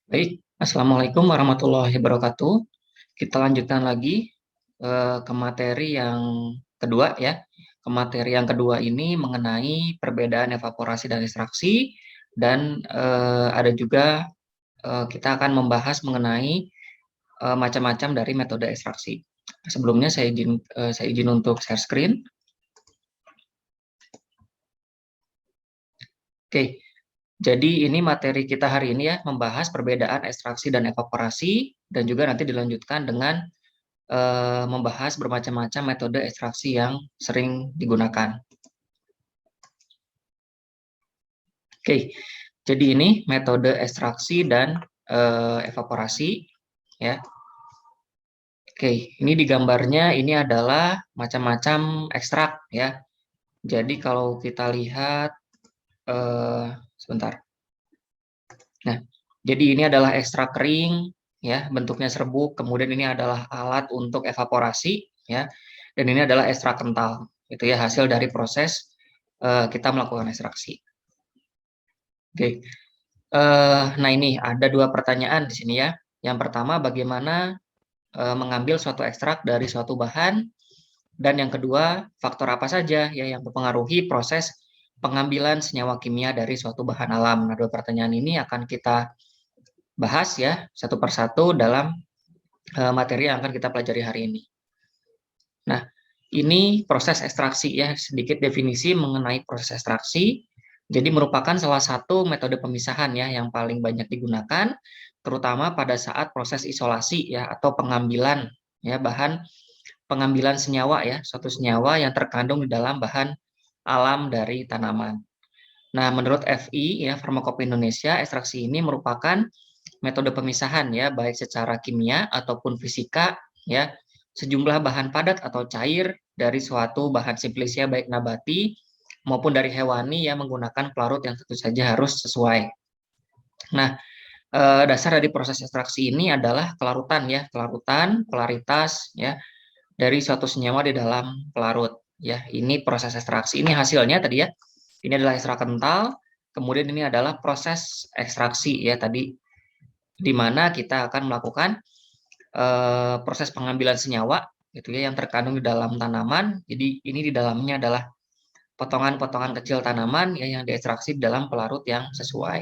Baik, Assalamualaikum warahmatullahi wabarakatuh. Kita lanjutkan lagi ke materi yang kedua ya. Ke materi yang kedua ini mengenai perbedaan evaporasi dan ekstraksi dan ada juga kita akan membahas mengenai macam-macam dari metode ekstraksi. Sebelumnya saya izin untuk share screen. Oke, jadi ini materi kita hari ini ya, membahas perbedaan ekstraksi dan evaporasi dan juga nanti dilanjutkan dengan membahas bermacam-macam metode ekstraksi yang sering digunakan. Oke, jadi ini metode ekstraksi dan evaporasi ya. Oke, ini di gambarnya ini adalah macam-macam ekstrak ya. Jadi kalau kita lihat sebentar. Nah, jadi ini adalah ekstrak kering ya, bentuknya serbuk. Kemudian ini adalah alat untuk evaporasi ya. Dan ini adalah ekstrak kental. Itu ya hasil dari proses kita melakukan ekstraksi. Oke. Nah ini ada dua pertanyaan di sini ya. Yang pertama bagaimana mengambil suatu ekstrak dari suatu bahan, dan yang kedua faktor apa saja ya yang mempengaruhi proses pengambilan senyawa kimia dari suatu bahan alam. Nah, dua pertanyaan ini akan kita bahas ya satu persatu dalam materi yang akan kita pelajari hari ini. Nah, ini proses ekstraksi ya, sedikit definisi mengenai proses ekstraksi. Jadi merupakan salah satu metode pemisahan ya yang paling banyak digunakan, terutama pada saat proses isolasi ya atau pengambilan ya bahan pengambilan senyawa ya, suatu senyawa yang terkandung di dalam bahan alam dari tanaman. Nah, menurut FI ya Farmakope Indonesia, ekstraksi ini merupakan metode pemisahan ya baik secara kimia ataupun fisika ya sejumlah bahan padat atau cair dari suatu bahan simplisia baik nabati maupun dari hewani yang menggunakan pelarut yang tentu saja harus sesuai. Nah, dasar dari proses ekstraksi ini adalah kelarutan ya, kelarutan, polaritas ya dari suatu senyawa di dalam pelarut ya. Ini proses ekstraksi. Ini hasilnya tadi ya. Ini adalah ekstrak kental, kemudian ini adalah proses ekstraksi ya tadi di mana kita akan melakukan proses pengambilan senyawa gitu ya yang terkandung di dalam tanaman. Jadi ini di dalamnya adalah potongan-potongan kecil tanaman ya yang diekstraksi dalam pelarut yang sesuai.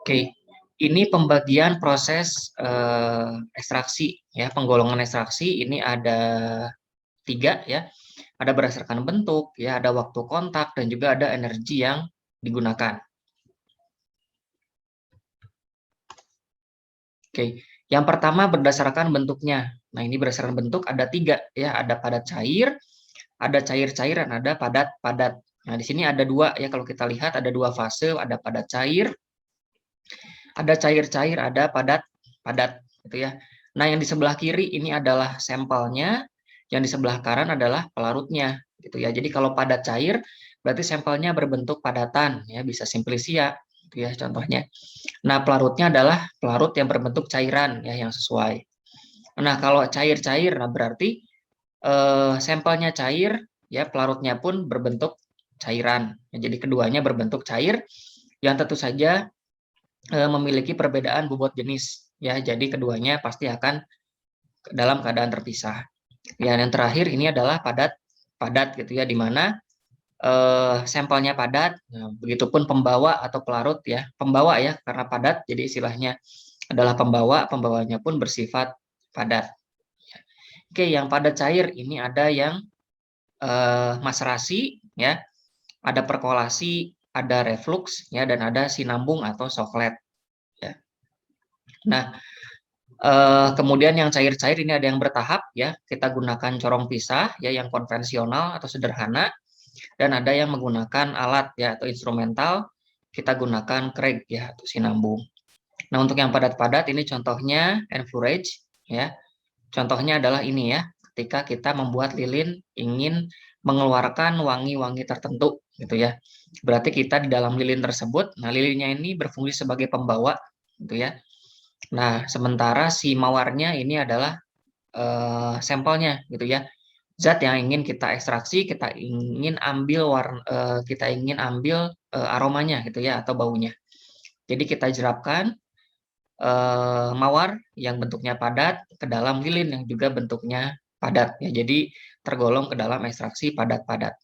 Oke, ini pembagian proses ekstraksi ya, penggolongan ekstraksi ini ada 3 ya. Ada berdasarkan bentuk ya, ada waktu kontak dan juga ada energi yang digunakan. Oke, yang pertama berdasarkan bentuknya. Nah, ini berdasarkan bentuk ada 3 ya, ada padat cair, ada cair-cair dan ada padat-padat. Nah, di sini ada 2 ya, kalau kita lihat ada 2 fase, ada padat cair, ada cair-cair, ada padat-padat gitu ya. Nah, yang di sebelah kiri ini adalah sampelnya, yang di sebelah kanan adalah pelarutnya gitu ya. Jadi kalau padat cair berarti sampelnya berbentuk padatan ya, bisa simplisia gitu ya contohnya. Nah, pelarutnya adalah pelarut yang berbentuk cairan ya yang sesuai. Nah, kalau cair-cair nah berarti sampelnya cair ya, pelarutnya pun berbentuk cairan. Ya, jadi keduanya berbentuk cair yang tentu saja memiliki perbedaan bobot jenis ya. Jadi keduanya pasti akan dalam keadaan terpisah. Ya, yang terakhir ini adalah padat gitu ya, di mana sampelnya padat. Nah, begitupun pembawa atau pelarut ya, pembawa ya karena padat, jadi istilahnya adalah pembawa, pembawanya pun bersifat padat. Oke, yang padat cair ini ada yang maserasi ya, ada perkolasi, ada reflux ya, dan ada sinambung atau soklet ya. Nah, kemudian yang cair-cair ini ada yang bertahap ya, kita gunakan corong pisah ya yang konvensional atau sederhana, dan ada yang menggunakan alat ya atau instrumental, kita gunakan kreg ya atau sinambung. Nah, untuk yang padat-padat ini contohnya enfleurage ya. Contohnya adalah ini ya, ketika kita membuat lilin ingin mengeluarkan wangi-wangi tertentu gitu ya. Berarti kita di dalam lilin tersebut, nah lilinnya ini berfungsi sebagai pembawa gitu ya. Nah, sementara si mawarnya ini adalah sampelnya gitu ya. Zat yang ingin kita ekstraksi, kita ingin ambil aromanya gitu ya atau baunya. Jadi kita jerapkan mawar yang bentuknya padat ke dalam lilin yang juga bentuknya padat. Ya, jadi tergolong ke dalam ekstraksi padat-padat.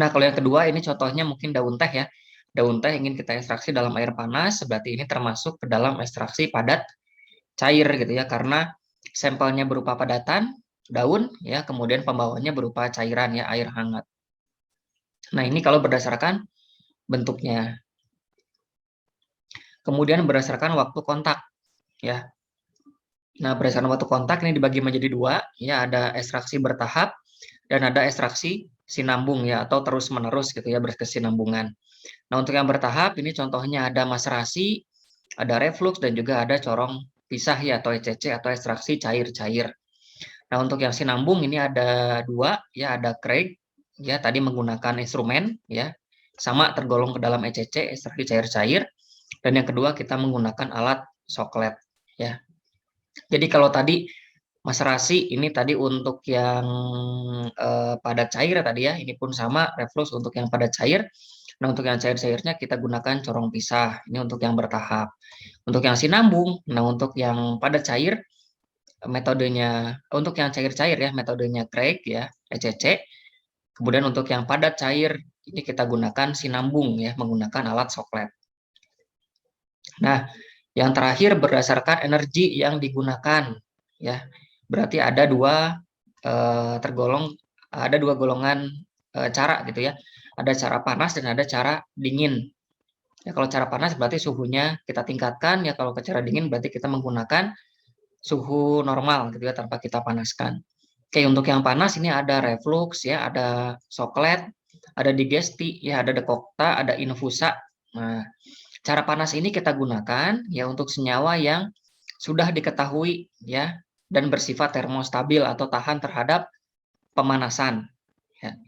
Nah, kalau yang kedua ini contohnya mungkin daun teh ya. Daun teh ingin kita ekstraksi dalam air panas, berarti ini termasuk ke dalam ekstraksi padat cair gitu ya, karena sampelnya berupa padatan daun ya, kemudian pembawanya berupa cairan ya, air hangat. Nah, ini kalau berdasarkan bentuknya. Kemudian berdasarkan waktu kontak ya. Nah, berdasarkan waktu kontak ini dibagi menjadi dua, ya ada ekstraksi bertahap dan ada ekstraksi sinambung ya, atau terus-menerus gitu ya, berkesinambungan. Nah, untuk yang bertahap ini contohnya ada maserasi, ada reflux, dan juga ada corong pisah ya, atau ECC atau ekstraksi cair-cair. Nah, untuk yang sinambung ini ada dua ya, ada Craig ya, tadi menggunakan instrumen ya, sama tergolong ke dalam ECC, ekstraksi cair-cair, dan yang kedua kita menggunakan alat soklet ya. Jadi kalau tadi maserasi ini tadi untuk yang padat cair tadi ya, ini pun sama reflux untuk yang padat cair. Nah, untuk yang cair-cairnya kita gunakan corong pisah, ini untuk yang bertahap. Untuk yang sinambung, nah untuk yang padat cair metodenya, untuk yang cair-cair ya metodenya Craig ya, ECC. Kemudian untuk yang padat cair ini kita gunakan sinambung ya, menggunakan alat soklet. Nah, yang terakhir berdasarkan energi yang digunakan ya. Berarti ada dua ada dua golongan cara gitu ya. Ada cara panas dan ada cara dingin. Ya, kalau cara panas berarti suhunya kita tingkatkan ya, kalau ke cara dingin berarti kita menggunakan suhu normal gitu ya, tanpa kita panaskan. Oke, untuk yang panas ini ada reflux ya, ada soklet, ada digesti ya, ada dekokta, ada infusa. Nah, cara panas ini kita gunakan ya untuk senyawa yang sudah diketahui ya dan bersifat termostabil atau tahan terhadap pemanasan. Ya.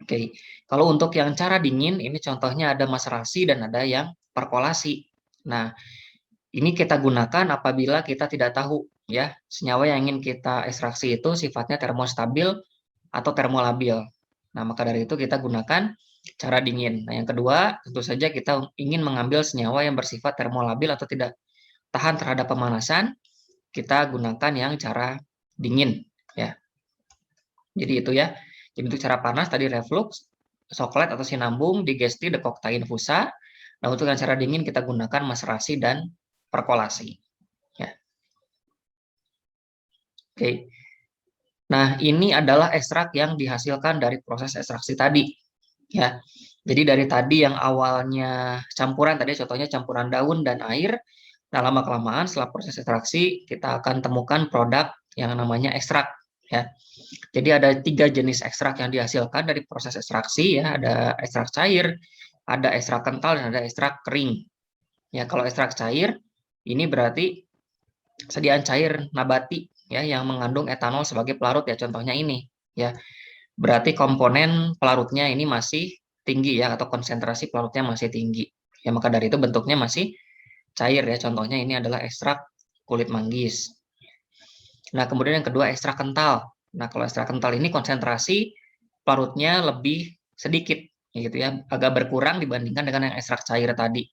Oke, kalau untuk yang cara dingin ini contohnya ada maserasi dan ada yang perkolasi. Nah, ini kita gunakan apabila kita tidak tahu ya senyawa yang ingin kita ekstraksi itu sifatnya termostabil atau termolabil. Nah, maka dari itu kita gunakan cara dingin. Nah, yang kedua, tentu saja kita ingin mengambil senyawa yang bersifat termolabil atau tidak tahan terhadap pemanasan, kita gunakan yang cara dingin ya. Jadi itu ya. Jadi untuk cara panas tadi reflux, soklet atau sinambung, digesti, dekokta, infusa. Nah, untuk yang cara dingin kita gunakan maserasi dan perkolasi. Ya. Oke. Nah, ini adalah ekstrak yang dihasilkan dari proses ekstraksi tadi. Ya. Jadi dari tadi yang awalnya campuran, tadi contohnya campuran daun dan air, nah lama-kelamaan setelah proses ekstraksi, kita akan temukan produk yang namanya ekstrak. Ya. Jadi ada 3 jenis ekstrak yang dihasilkan dari proses ekstraksi ya, ada ekstrak cair, ada ekstrak kental, dan ada ekstrak kering. Ya, kalau ekstrak cair ini berarti sediaan cair nabati ya yang mengandung etanol sebagai pelarut ya, contohnya ini ya. Berarti komponen pelarutnya ini masih tinggi ya, atau konsentrasi pelarutnya masih tinggi. Ya, maka dari itu bentuknya masih cair ya. Contohnya ini adalah ekstrak kulit manggis. Nah, kemudian yang kedua ekstrak kental. Nah, kalau ekstrak kental ini konsentrasi pelarutnya lebih sedikit gitu ya, agak berkurang dibandingkan dengan yang ekstrak cair tadi.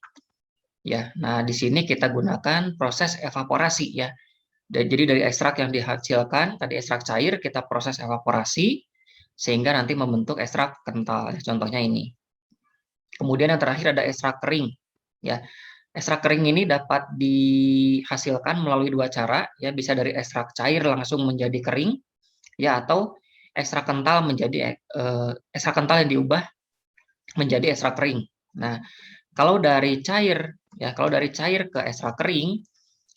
Ya, nah di sini kita gunakan proses evaporasi ya. Dan jadi dari ekstrak yang dihasilkan tadi ekstrak cair kita proses evaporasi sehingga nanti membentuk ekstrak kental. Contohnya ini. Kemudian yang terakhir ada ekstrak kering. Ya, ekstrak kering ini dapat dihasilkan melalui dua cara, ya bisa dari ekstrak cair langsung menjadi kering, ya atau ekstrak kental menjadi ekstrak kental yang diubah menjadi ekstrak kering. Nah, kalau dari cair, ya kalau dari cair ke ekstrak kering,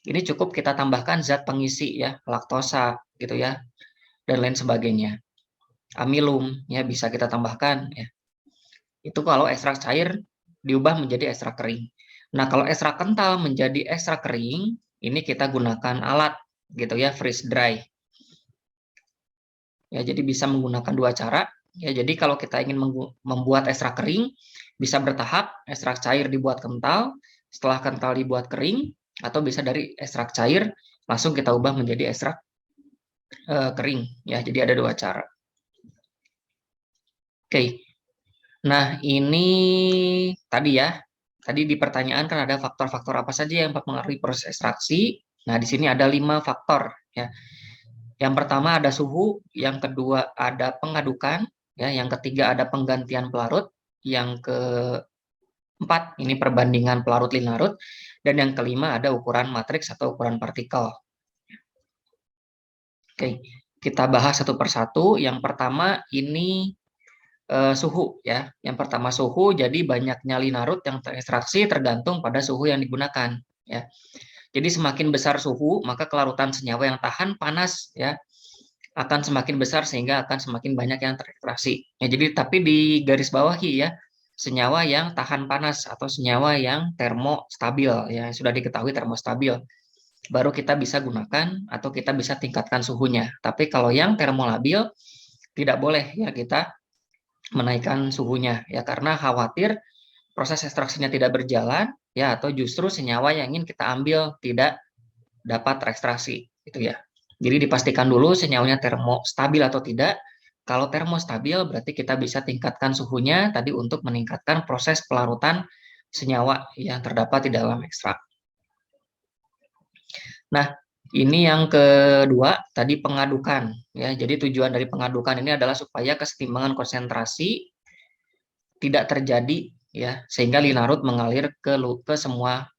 ini cukup kita tambahkan zat pengisi ya, laktosa gitu ya, dan lain sebagainya. Amilum ya bisa kita tambahkan ya. Itu kalau ekstrak cair diubah menjadi ekstrak kering. Nah, kalau ekstrak kental menjadi ekstrak kering, ini kita gunakan alat gitu ya, freeze dry. Ya, jadi bisa menggunakan dua cara. Ya, jadi kalau kita ingin membuat ekstrak kering, bisa bertahap, ekstrak cair dibuat kental, setelah kental dibuat kering, atau bisa dari ekstrak cair langsung kita ubah menjadi ekstrak kering. Ya, jadi ada dua cara. Oke. Nah, ini tadi ya tadi di pertanyaan kan ada faktor-faktor apa saja yang mempengaruhi proses ekstraksi. Nah, di sini ada 5 faktor ya. Yang pertama ada suhu, yang kedua ada pengadukan, ya, yang ketiga ada penggantian pelarut, yang keempat ini perbandingan pelarut linarut, dan yang kelima ada ukuran matriks atau ukuran partikel. Oke, kita bahas satu persatu. Yang pertama ini suhu ya. Yang pertama suhu, jadi banyaknya linarut yang terekstraksi tergantung pada suhu yang digunakan ya. Jadi semakin besar suhu, maka kelarutan senyawa yang tahan panas ya akan semakin besar sehingga akan semakin banyak yang terekstraksi. Ya, jadi tapi di garis bawahi ya, senyawa yang tahan panas atau senyawa yang termostabil ya, sudah diketahui termostabil. Baru kita bisa gunakan atau kita bisa tingkatkan suhunya. Tapi kalau yang termolabil tidak boleh ya kita menaikkan suhunya ya karena khawatir proses ekstraksinya tidak berjalan ya atau justru senyawa yang ingin kita ambil tidak dapat terekstraksi gitu ya. Jadi dipastikan dulu senyawanya termostabil atau tidak. Kalau termostabil berarti kita bisa tingkatkan suhunya tadi untuk meningkatkan proses pelarutan senyawa yang terdapat di dalam ekstrak. Nah, ini yang kedua tadi pengadukan ya. Jadi tujuan dari pengadukan ini adalah supaya kesetimbangan konsentrasi tidak terjadi ya sehingga linarut mengalir ke semua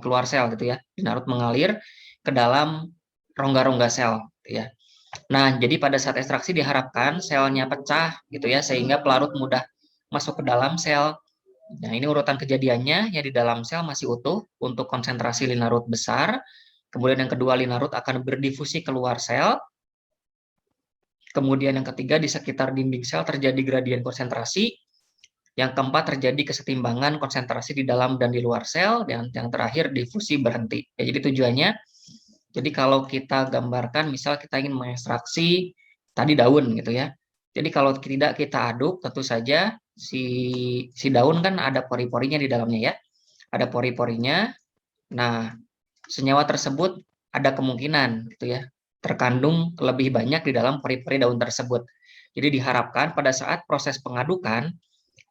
keluar sel gitu ya. Linarut mengalir ke dalam rongga-rongga sel gitu ya. Nah, jadi pada saat ekstraksi diharapkan selnya pecah gitu ya sehingga pelarut mudah masuk ke dalam sel. Nah, ini urutan kejadiannya ya di dalam sel masih utuh untuk konsentrasi linarut besar. Kemudian yang kedua linarut akan berdifusi keluar sel. Kemudian yang ketiga di sekitar dinding sel terjadi gradien konsentrasi. Yang keempat terjadi kesetimbangan konsentrasi di dalam dan di luar sel, dan yang terakhir difusi berhenti. Ya, jadi tujuannya, jadi kalau kita gambarkan, misal kita ingin mengekstraksi tadi daun gitu ya. Jadi kalau tidak kita aduk, tentu saja si daun kan ada pori-porinya di dalamnya ya, ada pori-porinya. Nah, senyawa tersebut ada kemungkinan gitu ya terkandung lebih banyak di dalam pori-pori daun tersebut. Jadi diharapkan pada saat proses pengadukan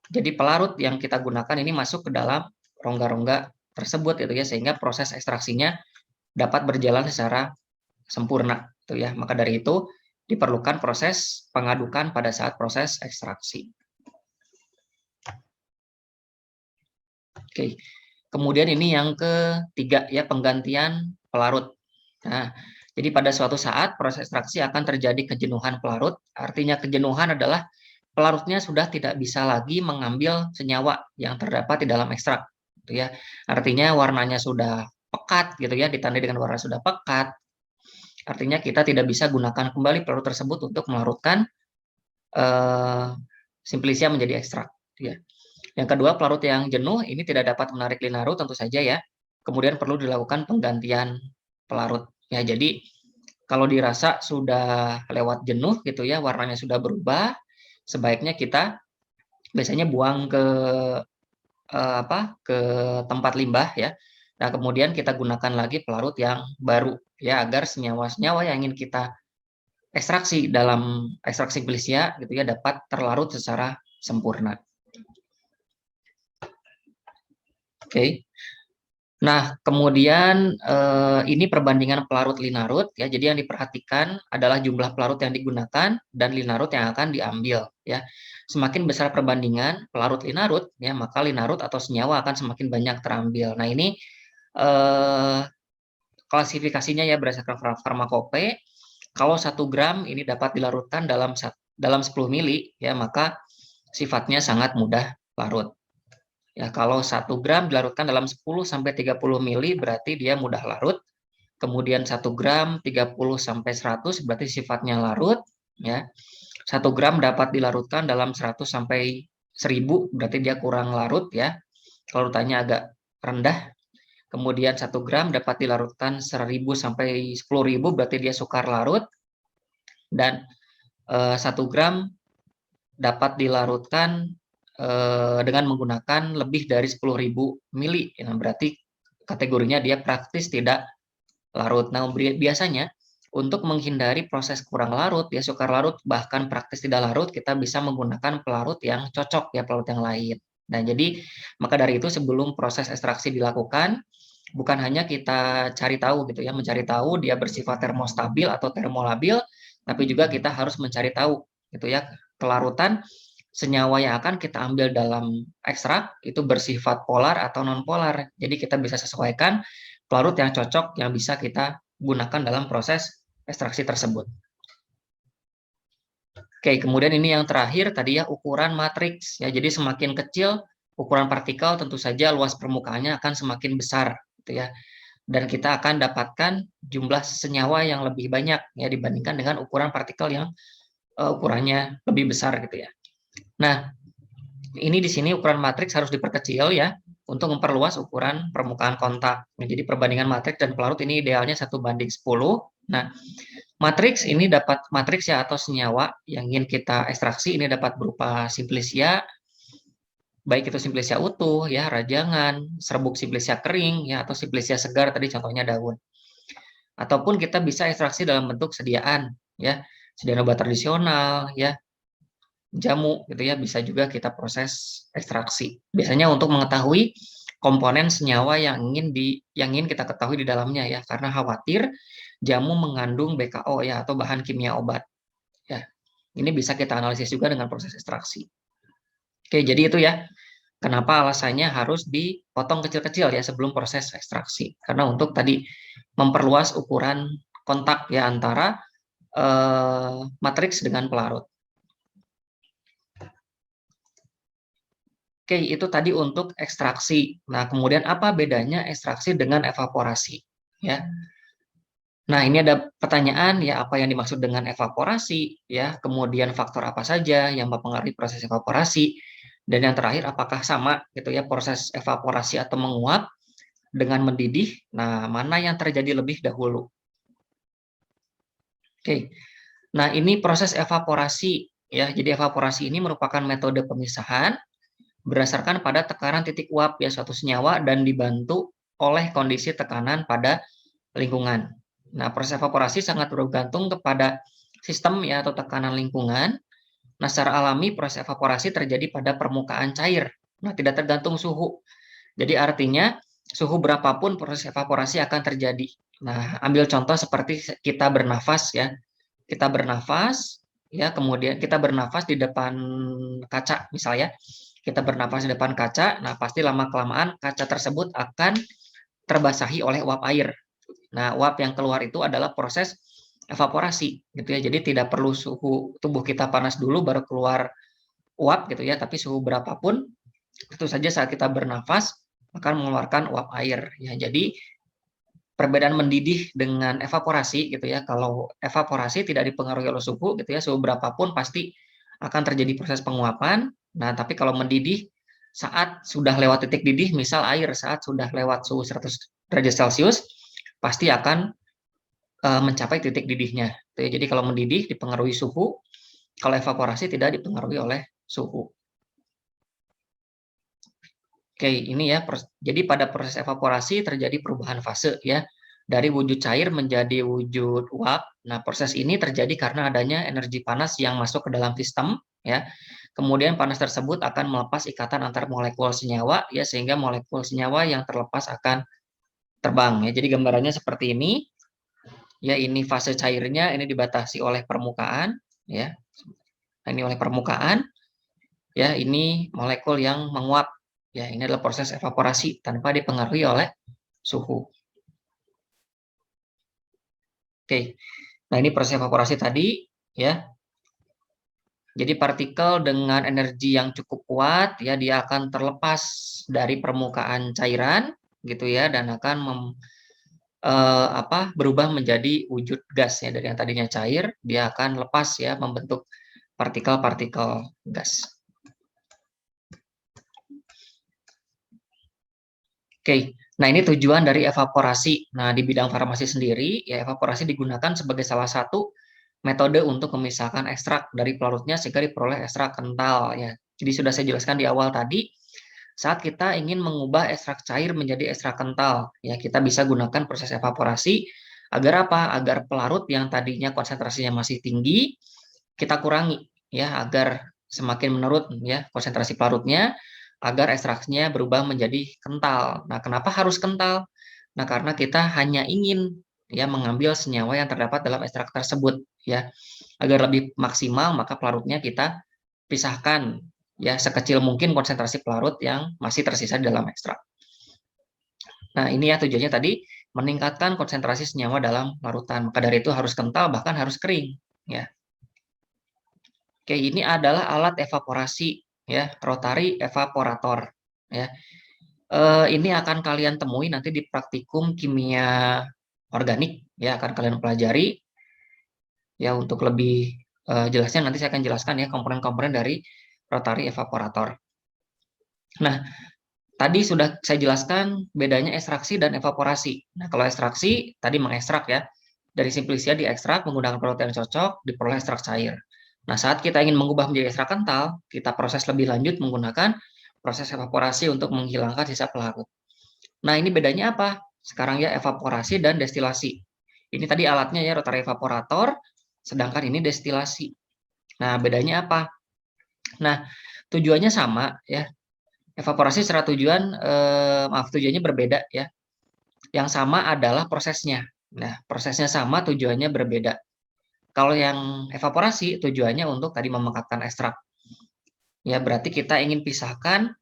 jadi pelarut yang kita gunakan ini masuk ke dalam rongga-rongga tersebut gitu ya sehingga proses ekstraksinya dapat berjalan secara sempurna gitu ya. Maka dari itu diperlukan proses pengadukan pada saat proses ekstraksi. Oke. Kemudian ini yang ketiga ya penggantian pelarut. Nah, jadi pada suatu saat proses ekstraksi akan terjadi kejenuhan pelarut. Artinya kejenuhan adalah pelarutnya sudah tidak bisa lagi mengambil senyawa yang terdapat di dalam ekstrak gitu ya. Artinya warnanya sudah pekat gitu ya, ditandai dengan warna sudah pekat. Artinya kita tidak bisa gunakan kembali pelarut tersebut untuk melarutkan simplisia menjadi ekstrak gitu ya. Yang kedua, pelarut yang jenuh ini tidak dapat menarik linarut tentu saja ya. Kemudian perlu dilakukan penggantian pelarut. Ya, jadi kalau dirasa sudah lewat jenuh gitu ya, warnanya sudah berubah, sebaiknya kita biasanya buang ke tempat limbah ya. Nah, kemudian kita gunakan lagi pelarut yang baru ya agar senyawa-senyawa yang ingin kita ekstraksi dalam ekstraksi simplisia gitu ya dapat terlarut secara sempurna. Oke. Nah, kemudian ini perbandingan pelarut linarut ya. Jadi yang diperhatikan adalah jumlah pelarut yang digunakan dan linarut yang akan diambil ya. Semakin besar perbandingan pelarut linarut ya, maka linarut atau senyawa akan semakin banyak terambil. Nah, ini klasifikasinya ya berdasarkan farmakope. Kalau 1 gram ini dapat dilarutkan dalam 10 mili ya, maka sifatnya sangat mudah larut. Ya, kalau 1 gram dilarutkan dalam 10 sampai 30 mili berarti dia mudah larut. Kemudian 1 gram 30 sampai 100 berarti sifatnya larut ya. 1 gram dapat dilarutkan dalam 100 sampai 1000 berarti dia kurang larut ya. Larutannya agak rendah. Kemudian 1 gram dapat dilarutkan 1000 sampai 10.000 berarti dia sukar larut. Dan 1 gram dapat dilarutkan dengan menggunakan lebih dari 10.000 mili, yang berarti kategorinya dia praktis tidak larut. Nah, biasanya untuk menghindari proses kurang larut, ya sukar larut, bahkan praktis tidak larut, kita bisa menggunakan pelarut yang cocok ya, pelarut yang lain. Nah, jadi maka dari itu sebelum proses ekstraksi dilakukan, bukan hanya kita cari tahu gitu ya, mencari tahu dia bersifat termostabil atau termolabil, tapi juga kita harus mencari tahu gitu ya, kelarutan senyawa yang akan kita ambil dalam ekstrak itu bersifat polar atau non polar. Jadi kita bisa sesuaikan pelarut yang cocok yang bisa kita gunakan dalam proses ekstraksi tersebut. Oke, kemudian ini yang terakhir tadi ya, ukuran matriks ya. Jadi semakin kecil ukuran partikel, tentu saja luas permukaannya akan semakin besar gitu ya. Dan kita akan dapatkan jumlah senyawa yang lebih banyak ya dibandingkan dengan ukuran partikel yang ukurannya lebih besar gitu ya. Nah, ini di sini ukuran matriks harus diperkecil ya untuk memperluas ukuran permukaan kontak. Nah, jadi perbandingan matriks dan pelarut ini idealnya 1:10. Nah, matriks ini dapat matriks ya atau senyawa yang ingin kita ekstraksi ini dapat berupa simplisia, baik itu simplisia utuh ya, rajangan, serbuk simplisia kering ya atau simplisia segar tadi contohnya daun. Ataupun kita bisa ekstraksi dalam bentuk sediaan ya, sediaan obat tradisional ya, jamu gitu ya, bisa juga kita proses ekstraksi. Biasanya untuk mengetahui komponen senyawa yang ingin kita ketahui di dalamnya ya, karena khawatir jamu mengandung BKO ya atau bahan kimia obat ya. Ini bisa kita analisis juga dengan proses ekstraksi. Oke, jadi itu ya. Kenapa alasannya harus dipotong kecil-kecil ya sebelum proses ekstraksi? Karena untuk tadi memperluas ukuran kontak ya antara matriks dengan pelarut. Oke, itu tadi untuk ekstraksi. Nah, kemudian apa bedanya ekstraksi dengan evaporasi? Ya. Nah, ini ada pertanyaan ya, apa yang dimaksud dengan evaporasi ya, kemudian faktor apa saja yang mempengaruhi proses evaporasi, dan yang terakhir apakah sama gitu ya proses evaporasi atau menguap dengan mendidih. Nah, mana yang terjadi lebih dahulu? Oke. Nah, ini proses evaporasi ya. Jadi evaporasi ini merupakan metode pemisahan berdasarkan pada tekanan titik uap ya suatu senyawa dan dibantu oleh kondisi tekanan pada lingkungan. Nah, proses evaporasi sangat bergantung kepada sistem ya atau tekanan lingkungan. Nah, secara alami proses evaporasi terjadi pada permukaan cair. Nah, tidak tergantung suhu. Jadi artinya suhu berapapun proses evaporasi akan terjadi. Nah, ambil contoh seperti kita bernafas ya. Kita bernafas ya, kemudian kita bernafas di depan kaca misalnya. Kita bernafas di depan kaca, nah pasti lama-kelamaan kaca tersebut akan terbasahi oleh uap air. Nah, uap yang keluar itu adalah proses evaporasi gitu ya. Jadi tidak perlu suhu tubuh kita panas dulu baru keluar uap gitu ya, tapi suhu berapapun tentu saja saat kita bernafas akan mengeluarkan uap air ya. Jadi perbedaan mendidih dengan evaporasi gitu ya. Kalau evaporasi tidak dipengaruhi oleh suhu gitu ya, suhu berapapun pasti akan terjadi proses penguapan. Nah, tapi kalau mendidih saat sudah lewat titik didih, misal air saat sudah lewat suhu 100 derajat Celcius, pasti akan mencapai titik didihnya. Jadi kalau mendidih dipengaruhi suhu, kalau evaporasi tidak dipengaruhi oleh suhu. Oke, ini ya. Jadi pada proses evaporasi terjadi perubahan fase ya. Dari wujud cair menjadi wujud uap. Nah, proses ini terjadi karena adanya energi panas yang masuk ke dalam sistem ya. Kemudian panas tersebut akan melepas ikatan antar molekul senyawa ya sehingga molekul senyawa yang terlepas akan terbang ya. Jadi gambarannya seperti ini. Ya, ini fase cairnya ini dibatasi oleh permukaan ya. Nah, ini oleh permukaan ya, ini molekul yang menguap. Ya, ini adalah proses evaporasi tanpa dipengaruhi oleh suhu. Oke. Nah, ini proses evaporasi tadi ya. Jadi partikel dengan energi yang cukup kuat ya dia akan terlepas dari permukaan cairan gitu ya dan akan berubah menjadi wujud gas ya, dari yang tadinya cair dia akan lepas ya membentuk partikel-partikel gas. Oke, nah ini tujuan dari evaporasi. Nah, di bidang farmasi sendiri, ya evaporasi digunakan sebagai salah satu metode untuk memisahkan ekstrak dari pelarutnya sehingga diperoleh ekstrak kental ya. Jadi sudah saya jelaskan di awal tadi, saat kita ingin mengubah ekstrak cair menjadi ekstrak kental, ya kita bisa gunakan proses evaporasi agar apa? Agar pelarut yang tadinya konsentrasinya masih tinggi, kita kurangi ya agar semakin menurun ya konsentrasi pelarutnya. agar ekstraksinya berubah menjadi kental. Nah, kenapa harus kental? Nah, karena kita hanya ingin ya mengambil senyawa yang terdapat dalam ekstrak tersebut ya. Agar lebih maksimal maka pelarutnya kita pisahkan ya sekecil mungkin konsentrasi pelarut yang masih tersisa di dalam ekstrak. Nah, ini ya tujuannya tadi meningkatkan konsentrasi senyawa dalam larutan. Maka dari itu harus kental bahkan harus kering ya. Oke, ini adalah alat evaporasi ya, rotary evaporator ya. Ini akan kalian temui nanti di praktikum kimia organik ya, akan kalian pelajari ya. Untuk lebih jelasnya nanti saya akan jelaskan ya komponen-komponen dari rotary evaporator. Nah, tadi sudah saya jelaskan bedanya ekstraksi dan evaporasi. Nah, kalau ekstraksi tadi mengekstrak ya, dari simplisia diekstrak menggunakan produk yang cocok, diperoleh ekstrak cair. Nah, saat kita ingin mengubah menjadi ekstrak kental, kita proses lebih lanjut menggunakan proses evaporasi untuk menghilangkan sisa pelarut. Nah, ini bedanya apa? Sekarang ya evaporasi dan destilasi. Ini tadi alatnya ya rotary evaporator, sedangkan ini destilasi. Nah, bedanya apa? Nah, tujuannya sama ya. Evaporasi secara tujuannya berbeda ya. Yang sama adalah prosesnya. Nah, prosesnya sama, tujuannya berbeda. Kalau yang evaporasi tujuannya untuk tadi memekatkan ekstrak. Ya, berarti kita ingin pisahkan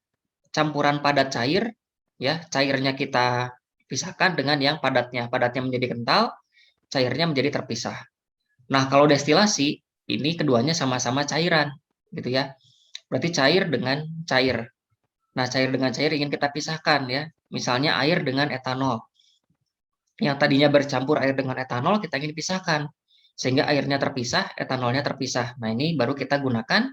campuran padat cair ya, cairnya kita pisahkan dengan yang padatnya. Padatnya menjadi kental, cairnya menjadi terpisah. Nah, kalau destilasi ini keduanya sama-sama cairan gitu ya. Berarti cair dengan cair. Nah, cair dengan cair ingin kita pisahkan ya. Misalnya air dengan etanol. Yang tadinya bercampur air dengan etanol kita ingin pisahkan. Sehingga airnya terpisah, etanolnya terpisah. Nah, ini baru kita gunakan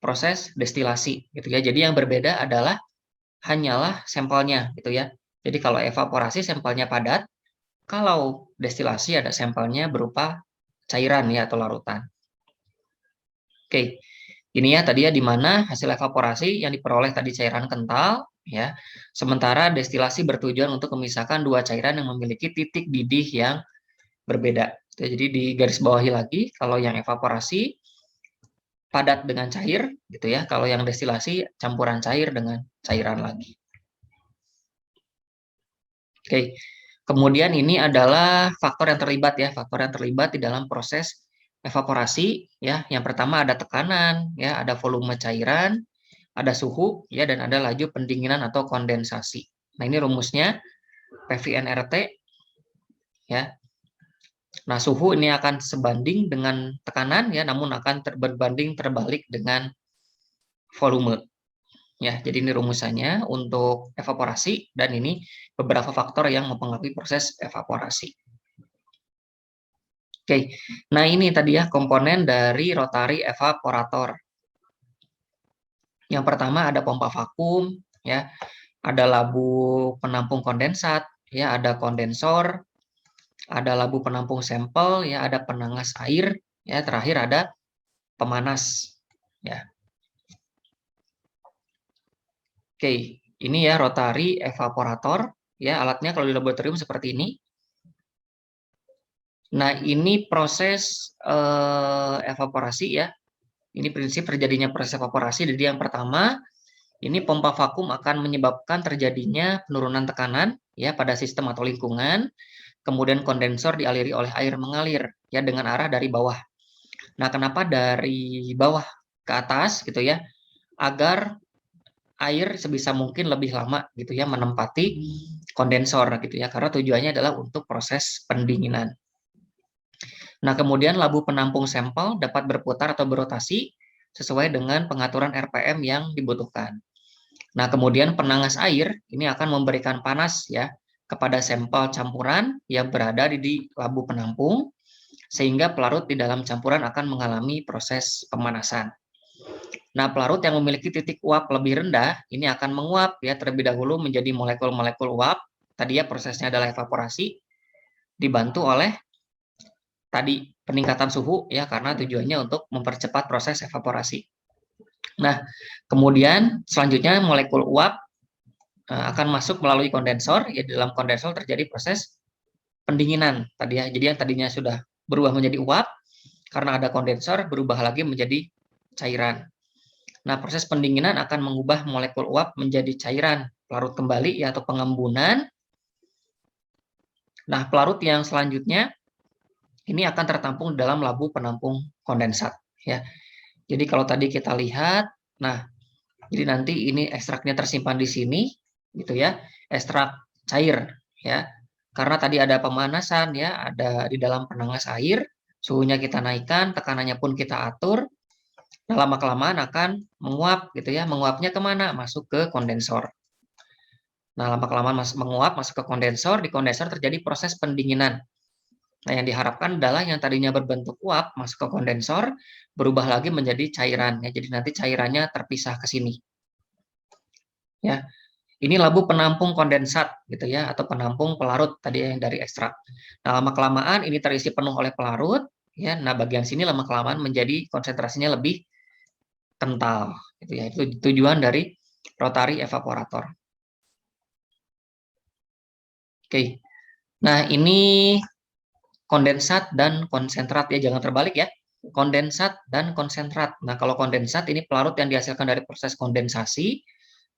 proses destilasi gitu ya. Jadi yang berbeda adalah hanyalah sampelnya gitu ya. Jadi kalau evaporasi sampelnya padat, kalau destilasi ada sampelnya berupa cairan ya atau larutan. Oke. Ini ya tadi ya di mana hasil evaporasi yang diperoleh tadi cairan kental ya. Sementara destilasi bertujuan untuk memisahkan dua cairan yang memiliki titik didih yang berbeda. Jadi di garis bawahi lagi kalau yang evaporasi padat dengan cair gitu ya. Kalau yang destilasi campuran cair dengan cairan lagi. Oke. Kemudian ini adalah faktor yang terlibat ya, faktor yang terlibat di dalam proses evaporasi ya. Yang pertama ada tekanan ya, ada volume cairan, ada suhu ya, dan ada laju pendinginan atau kondensasi. Nah, ini rumusnya PVNRT ya. Nah, suhu ini akan sebanding dengan tekanan ya, namun akan berbanding terbalik dengan volume. Ya, jadi ini rumusannya untuk evaporasi dan ini beberapa faktor yang mempengaruhi proses evaporasi. Oke, nah ini tadi ya komponen dari rotary evaporator. Yang pertama ada pompa vakum, ya, ada labu penampung kondensat, ya, ada kondensor, ada labu penampung sampel, ya, ada penangas air, ya, terakhir ada pemanas, ya. Oke, ini ya rotary evaporator, ya, alatnya kalau di laboratorium seperti ini. Nah, ini proses evaporasi ya. Ini prinsip terjadinya proses evaporasi. Jadi yang pertama, ini pompa vakum akan menyebabkan terjadinya penurunan tekanan ya pada sistem atau lingkungan. Kemudian kondensor dialiri oleh air mengalir ya dengan arah dari bawah. Nah, kenapa dari bawah ke atas gitu ya? Agar air sebisa mungkin lebih lama gitu ya menempati kondensor gitu ya, karena tujuannya adalah untuk proses pendinginan. Nah, kemudian labu penampung sampel dapat berputar atau berotasi sesuai dengan pengaturan RPM yang dibutuhkan. Nah, kemudian penangas air ini akan memberikan panas ya kepada sampel campuran yang berada di labu penampung sehingga pelarut di dalam campuran akan mengalami proses pemanasan. Nah, pelarut yang memiliki titik uap lebih rendah ini akan menguap ya terlebih dahulu menjadi molekul-molekul uap. Tadi ya prosesnya adalah evaporasi dibantu oleh tadi peningkatan suhu ya karena tujuannya untuk mempercepat proses evaporasi. Nah, kemudian selanjutnya molekul uap akan masuk melalui kondensor. Ya, di dalam kondensor terjadi proses pendinginan tadi ya. Jadi yang tadinya sudah berubah menjadi uap karena ada kondensor berubah lagi menjadi cairan. Nah, proses pendinginan akan mengubah molekul uap menjadi cairan pelarut kembali ya, atau pengembunan. Nah, pelarut yang selanjutnya ini akan tertampung dalam labu penampung kondensat ya. Jadi kalau tadi kita lihat, nah, jadi nanti ini ekstraknya tersimpan di sini gitu ya, ekstrak cair ya. Karena tadi ada pemanasan ya, ada di dalam penanas air, suhunya kita naikkan, tekanannya pun kita atur. Nah, lama-kelamaan akan menguap gitu ya. Menguapnya kemana? Masuk ke kondensor. Nah, lama-kelamaan menguap masuk ke kondensor, di kondensor terjadi proses pendinginan. Nah, yang diharapkan adalah yang tadinya berbentuk uap masuk ke kondensor, berubah lagi menjadi cairan. Ya, jadi nanti cairannya terpisah ke sini. Ya, ini labu penampung kondensat gitu ya, atau penampung pelarut tadi yang dari ekstrak. Nah, lama-kelamaan ini terisi penuh oleh pelarut. Ya, nah bagian sini lama-kelamaan menjadi konsentrasinya lebih kental. Gitu ya, itu tujuan dari rotary evaporator. Oke, nah ini kondensat dan konsentrat ya, jangan terbalik ya. Kondensat dan konsentrat. Nah, kalau kondensat ini pelarut yang dihasilkan dari proses kondensasi.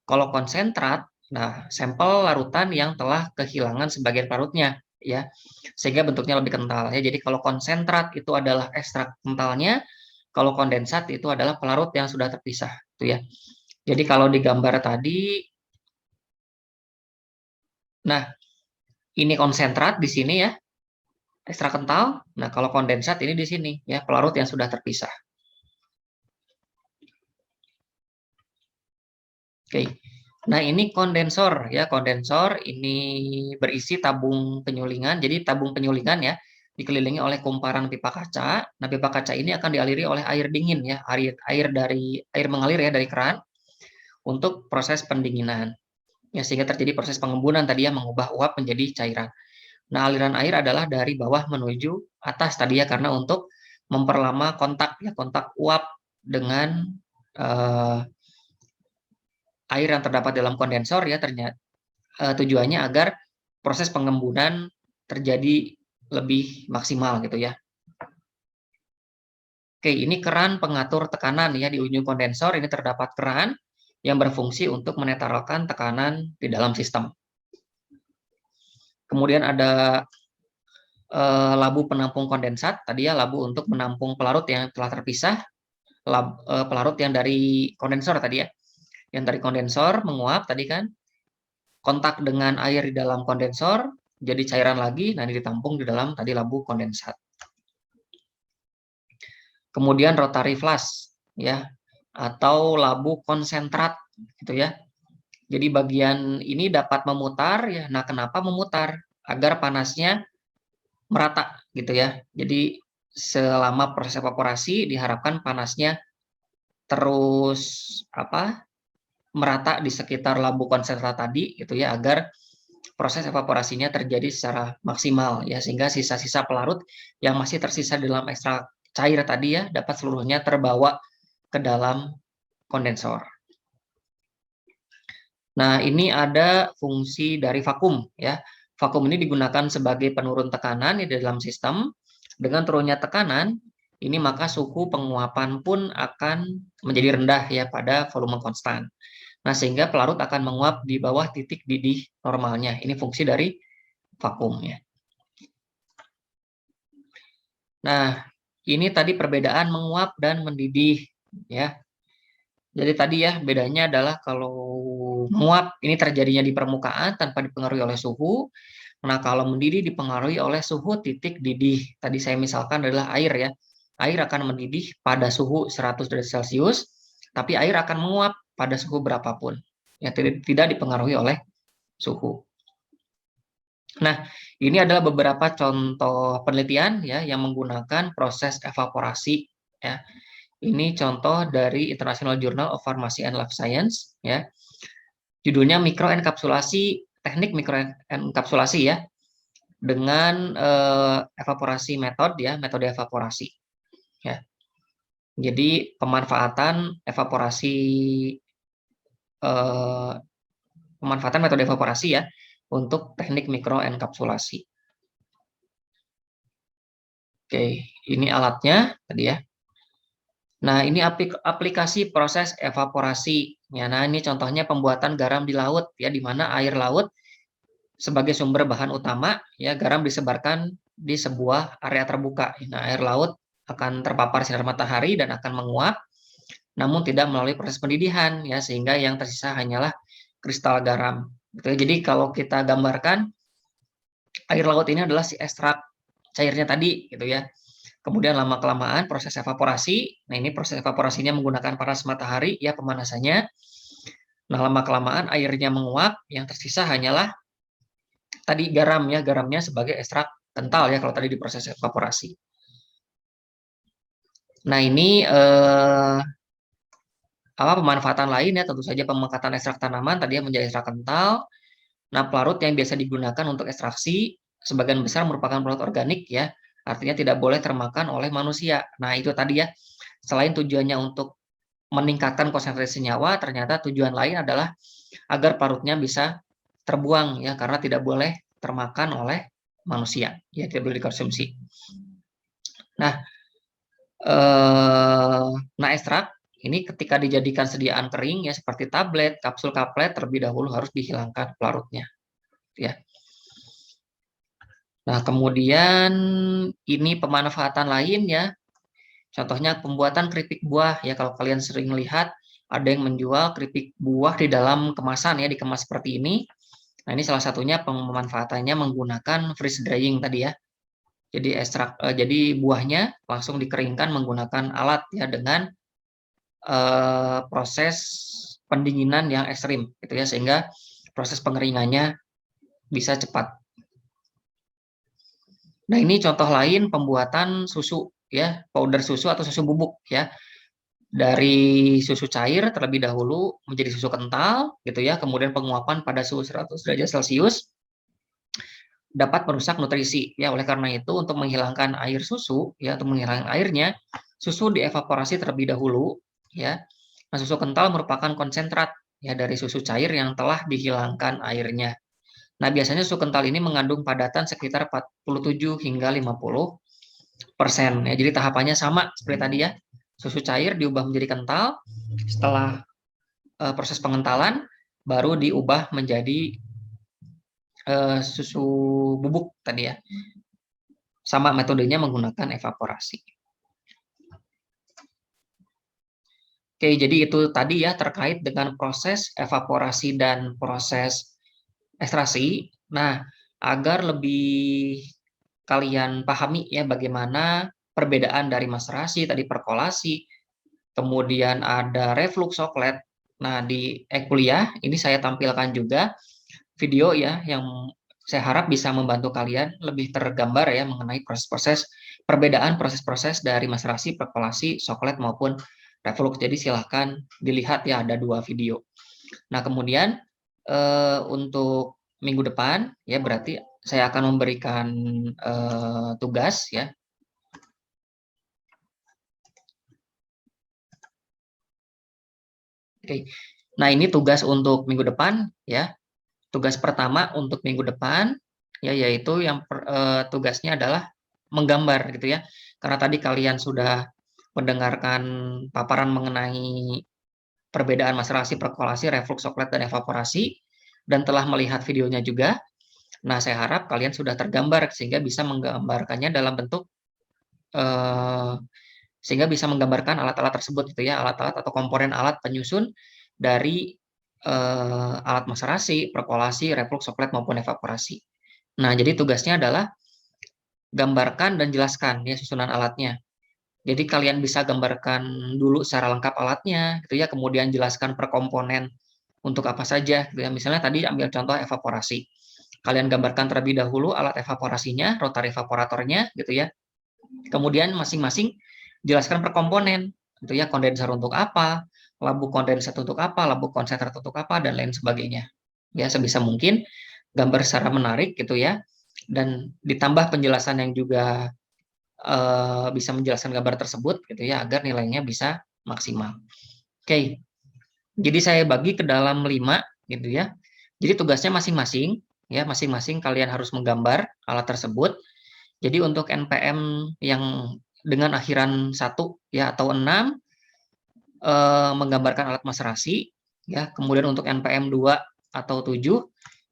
Kalau konsentrat, nah sampel larutan yang telah kehilangan sebagian pelarutnya ya, sehingga bentuknya lebih kental ya. Jadi kalau konsentrat itu adalah ekstrak kentalnya, kalau kondensat itu adalah pelarut yang sudah terpisah itu ya. Jadi kalau di gambar tadi, nah ini konsentrat di sini ya, ekstrak kental. Nah, kalau kondensat ini di sini ya, pelarut yang sudah terpisah. Oke. Nah, ini kondensor ya, kondensor ini berisi tabung penyulingan. Jadi tabung penyulingan ya dikelilingi oleh kumparan pipa kaca. Nah, pipa kaca ini akan dialiri oleh air dingin ya, air mengalir ya dari keran untuk proses pendinginan. Ya, sehingga terjadi proses pengembunan tadi ya, mengubah uap menjadi cairan. Nah, aliran air adalah dari bawah menuju atas tadi ya, karena untuk memperlama kontak ya, kontak uap dengan air yang terdapat dalam kondensor ya, ternyata tujuannya agar proses pengembunan terjadi lebih maksimal gitu ya. Oke, ini keran pengatur tekanan ya, di ujung kondensor ini terdapat keran yang berfungsi untuk menetralkan tekanan di dalam sistem. Kemudian ada labu penampung kondensat, tadi ya labu untuk menampung pelarut yang telah terpisah, pelarut yang dari kondensor tadi ya, yang dari kondensor menguap tadi kan, kontak dengan air di dalam kondensor, jadi cairan lagi, nah ini ditampung di dalam tadi labu kondensat. Kemudian rotary flash ya, atau labu konsentrat gitu ya. Jadi bagian ini dapat memutar ya. Nah, kenapa memutar? Agar panasnya merata gitu ya. Jadi selama proses evaporasi diharapkan panasnya terus merata di sekitar labu konsentrat tadi gitu ya, agar proses evaporasinya terjadi secara maksimal ya, sehingga sisa-sisa pelarut yang masih tersisa dalam ekstrak cair tadi ya dapat seluruhnya terbawa ke dalam kondensor. Nah, ini ada fungsi dari vakum ya. Vakum ini digunakan sebagai penurun tekanan di dalam sistem. Dengan turunnya tekanan, ini maka suhu penguapan pun akan menjadi rendah ya pada volume konstan. Nah, sehingga pelarut akan menguap di bawah titik didih normalnya. Ini fungsi dari vakum ya. Nah, ini tadi perbedaan menguap dan mendidih ya. Jadi tadi ya bedanya adalah kalau menguap ini terjadinya di permukaan tanpa dipengaruhi oleh suhu. Nah, kalau mendidih dipengaruhi oleh suhu titik didih. Tadi saya misalkan adalah air ya. Air akan mendidih pada suhu 100 derajat Celcius, tapi air akan menguap pada suhu berapapun. Ya, tidak dipengaruhi oleh suhu. Nah, ini adalah beberapa contoh penelitian ya yang menggunakan proses evaporasi ya. Ini contoh dari International Journal of Pharmacy and Life Science ya. Judulnya mikroenkapsulasi, teknik mikroenkapsulasi ya, dengan evaporasi metode evaporasi ya. Jadi pemanfaatan metode evaporasi ya untuk teknik mikroenkapsulasi. Oke, ini alatnya tadi ya. Nah, ini aplikasi proses evaporasi. Ya, nah, ini contohnya pembuatan garam di laut, ya, di mana air laut sebagai sumber bahan utama, ya, garam disebarkan di sebuah area terbuka. Nah, air laut akan terpapar sinar matahari dan akan menguap, namun tidak melalui proses pendidihan, ya, sehingga yang tersisa hanyalah kristal garam. Gitu ya. Jadi kalau kita gambarkan air laut ini adalah si ekstrak cairnya tadi, gitu ya. Kemudian lama-kelamaan proses evaporasi. Nah, ini proses evaporasinya menggunakan panas matahari, ya, pemanasannya. Nah, lama-kelamaan airnya menguap, yang tersisa hanyalah tadi garam, ya, garamnya sebagai ekstrak kental, ya, kalau tadi di proses evaporasi. Nah, ini apa pemanfaatan lain, ya, tentu saja pemangkatan ekstrak tanaman tadi yang menjadi ekstrak kental. Nah, pelarut yang biasa digunakan untuk ekstraksi sebagian besar merupakan pelarut organik, ya. Artinya tidak boleh termakan oleh manusia. Nah, itu tadi, ya. Selain tujuannya untuk meningkatkan konsentrasi senyawa, ternyata tujuan lain adalah agar pelarutnya bisa terbuang, ya, karena tidak boleh termakan oleh manusia, ya, tidak boleh dikonsumsi. Nah, ekstrak ini ketika dijadikan sediaan kering, ya, seperti tablet, kapsul kaplet, terlebih dahulu harus dihilangkan pelarutnya, ya. Nah, kemudian ini pemanfaatan lain, ya. Contohnya pembuatan keripik buah, ya, kalau kalian sering lihat ada yang menjual keripik buah di dalam kemasan, ya, dikemas seperti ini. Nah, ini salah satunya pemanfaatannya menggunakan freeze drying tadi, ya. Jadi buahnya langsung dikeringkan menggunakan alat, ya, dengan proses pendinginan yang ekstrim, gitu ya, sehingga proses pengeringannya bisa cepat. Nah, ini contoh lain pembuatan susu, ya, powder susu atau susu bubuk, ya. Dari susu cair terlebih dahulu menjadi susu kental, gitu ya, kemudian penguapan pada suhu 100 derajat Celcius dapat merusak nutrisi, ya. Oleh karena itu untuk menghilangkan air susu, ya, untuk menghilangkan airnya, susu dievaporasi terlebih dahulu, ya. Nah, susu kental merupakan konsentrat, ya, dari susu cair yang telah dihilangkan airnya. Nah, biasanya susu kental ini mengandung padatan sekitar 47 hingga 50%, ya. Jadi tahapannya sama seperti tadi, ya. Susu cair diubah menjadi kental, setelah proses pengentalan baru diubah menjadi susu bubuk tadi, ya. Sama metodenya menggunakan evaporasi. Oke, jadi itu tadi, ya, terkait dengan proses evaporasi dan proses ekstraksi. Nah, agar lebih kalian pahami, ya, bagaimana perbedaan dari maserasi, tadi perkolasi, kemudian ada reflux soklet. Nah, di kuliah ini saya tampilkan juga video, ya, yang saya harap bisa membantu kalian lebih tergambar, ya, mengenai proses-proses perbedaan proses-proses dari maserasi, perkolasi, soklet maupun reflux. Jadi silahkan dilihat, ya, ada 2 video. Nah, kemudian untuk minggu depan, ya, berarti saya akan memberikan tugas, ya. Oke. Nah, ini tugas untuk minggu depan, ya. Tugas pertama untuk minggu depan, ya, yaitu tugasnya adalah menggambar, gitu ya. Karena tadi kalian sudah mendengarkan paparan mengenai perbedaan maserasi, perkolasi, reflux soklet, dan evaporasi, dan telah melihat videonya juga. Nah, saya harap kalian sudah tergambar sehingga bisa menggambarkannya dalam bentuk sehingga bisa menggambarkan alat-alat tersebut, gitu ya, alat-alat atau komponen alat penyusun dari alat maserasi, perkolasi, reflux soklet maupun evaporasi. Nah, jadi tugasnya adalah gambarkan dan jelaskan, ya, susunan alatnya. Jadi kalian bisa gambarkan dulu secara lengkap alatnya, gitu ya, kemudian jelaskan per komponen untuk apa saja, gitu ya. Misalnya tadi ambil contoh evaporasi. Kalian gambarkan terlebih dahulu alat evaporasinya, rotary evaporatornya, gitu ya. Kemudian masing-masing jelaskan per komponen, gitu ya, kondenser untuk apa, labu kondensat untuk apa, labu konsentrat untuk apa, dan lain sebagainya. Ya, sebisa mungkin gambar secara menarik, gitu ya, dan ditambah penjelasan yang juga bisa menjelaskan gambar tersebut, gitu ya, agar nilainya bisa maksimal. Oke, jadi saya bagi ke dalam 5, gitu ya. Jadi tugasnya masing-masing, ya, masing-masing kalian harus menggambar alat tersebut. Jadi untuk NPM yang dengan akhiran 1, ya, atau 6, menggambarkan alat maserasi, ya. Kemudian untuk NPM 2 atau 7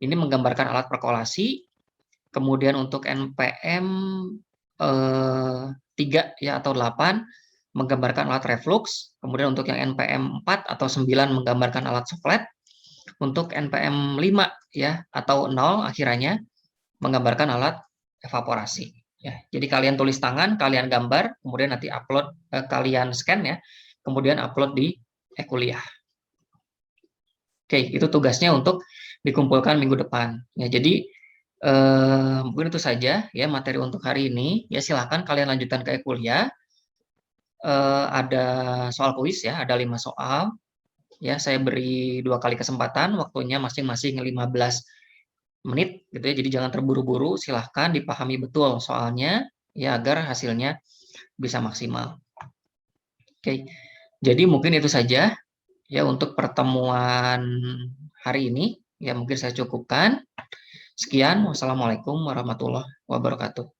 ini menggambarkan alat perkolasi. Kemudian untuk NPM 3 ya atau 8 menggambarkan alat reflux. Kemudian untuk yang NPM 4 atau 9 menggambarkan alat soflet. Untuk NPM 5 ya atau 0 akhirnya menggambarkan alat evaporasi. Ya, jadi kalian tulis tangan, kalian gambar, kemudian nanti upload, kalian scan ya, kemudian upload di e-kuliah. Oke, itu tugasnya untuk dikumpulkan minggu depan. Ya, jadi mungkin itu saja ya materi untuk hari ini. Ya, silahkan kalian lanjutkan ke e-kuliah. Ada soal kuis ya, ada 5 soal. Ya, saya beri 2 kali kesempatan, waktunya masing-masing 15 menit gitu ya. Jadi jangan terburu-buru, silahkan dipahami betul soalnya ya agar hasilnya bisa maksimal. Oke. Jadi mungkin itu saja ya untuk pertemuan hari ini. Ya mungkin saya cukupkan. Sekian, wassalamualaikum warahmatullahi wabarakatuh.